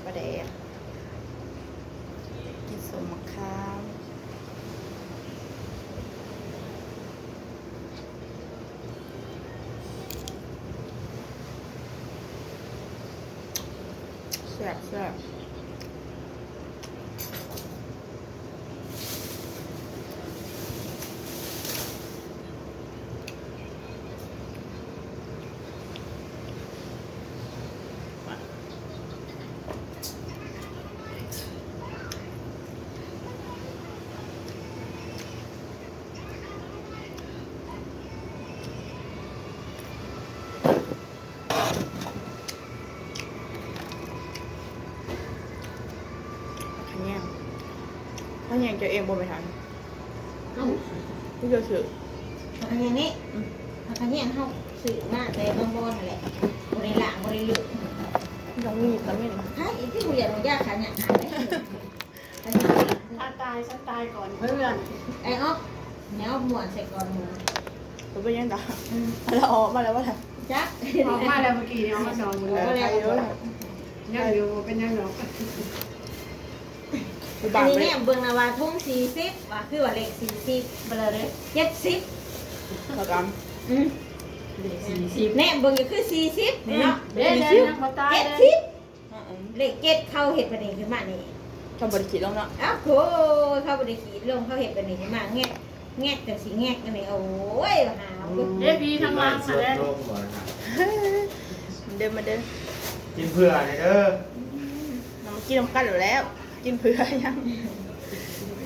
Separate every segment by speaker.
Speaker 1: ลาแดกกินสมมะขามแซ่บแซ่บถ้าอย่างจะเองบ่ไปทานพี่จะซื้อ
Speaker 2: อันนี้อันนี้เขาสื่อมากแต่บางบนนั่นแหละบริหลังบริลุ
Speaker 1: ต้องมีดแล้วมีด
Speaker 2: ถ้าอีที่กูอยากรู้ยากขนาดนั้น
Speaker 3: ถ้าตายฉันตายก่อนเพื่อน
Speaker 2: ไอ้อ๊อฟแนวหมวนใส่ก่อนหมู
Speaker 1: ผมไปยังด่าแล้วออกมาแล้วว่าท
Speaker 2: จัก
Speaker 3: ออกมาแล้วเมื่อกี้เอามาสองมือ
Speaker 1: ำใครรู้ล่ะ
Speaker 3: ยังอยู่เป็นยังหรอก
Speaker 1: คือ
Speaker 2: อั
Speaker 1: บาน ง
Speaker 2: นี้
Speaker 1: ไป
Speaker 2: เนี่ยเบื้องนาวาทุ่ง40ว่าคือว่าเลข40เบลอเลย70
Speaker 1: เขาก
Speaker 3: 40
Speaker 2: แน่เบื้องก็คือ40เนาะ
Speaker 3: เด้ยังมาตายเลย
Speaker 2: 70เลข7เข้าเห็ดประเด็นขึ้นมานี่
Speaker 1: ำทำบริกิตแล้วเนาะ
Speaker 2: อ้าวโหเข้าบริขีดลงเข้าเห็ดประเด็นขึ้นมาแงกจังสีแงกกันนี่โอ้ยหาว
Speaker 3: เด้พี่ทั้งวันมาแล้ว
Speaker 1: เดินมาเดิน
Speaker 4: กินเผื่อหน่อยเด้อ
Speaker 1: น้ำกินน้ำกันอยู่แล้ว กินเผื่อยัง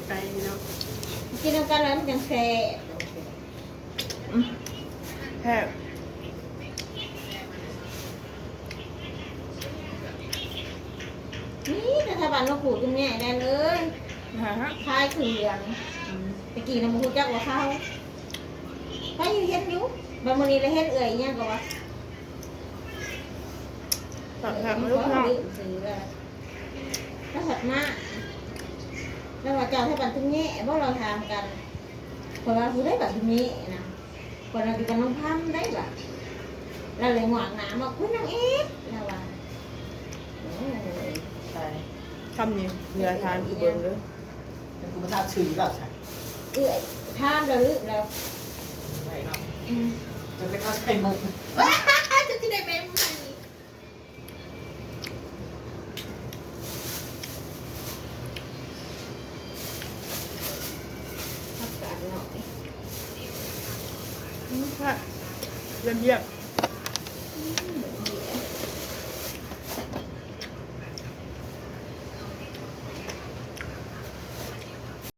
Speaker 3: ไปเนาะ
Speaker 2: กินน้ำกันแล้วมันจังแซ่
Speaker 1: แค่
Speaker 2: นี่รัฐบาลเราปลูกตรงนี้ได้เลย
Speaker 1: ฮะ
Speaker 2: คายเขื่อนตะกี้น้ำมูจักว่าเขาไปเฮ็ดอยู่บางมื้อนี้เลยเฮ็ดเอื่อยอีหยังก็ว่า
Speaker 1: ผักผักมาลูกน้อง
Speaker 2: ซื้อแล้วถัดมาแล้วว่าเจ้าให้บันทึกนี้เพราะเราทำกันเพราะว่าผู้ได้บันทึกนี้นะคนเราอยู่กับน้องพันได้แบบเราเลยหวังหนามาคุณนางเอ๊ะเราว่าโอ้ย
Speaker 5: ใช่
Speaker 1: คำนี้เนื้อทานกูเบิ่งเลย
Speaker 5: เป็นกูไม่ทราบชื่อแล้วใช่
Speaker 2: เอื่อยทานเราหรือเรา
Speaker 5: ไม่เนาะจะไปเข้าใช้มุก
Speaker 2: ว้าจะที่ได้เป็นมันอากาศหน่อย
Speaker 1: ค่ะเยี่ยม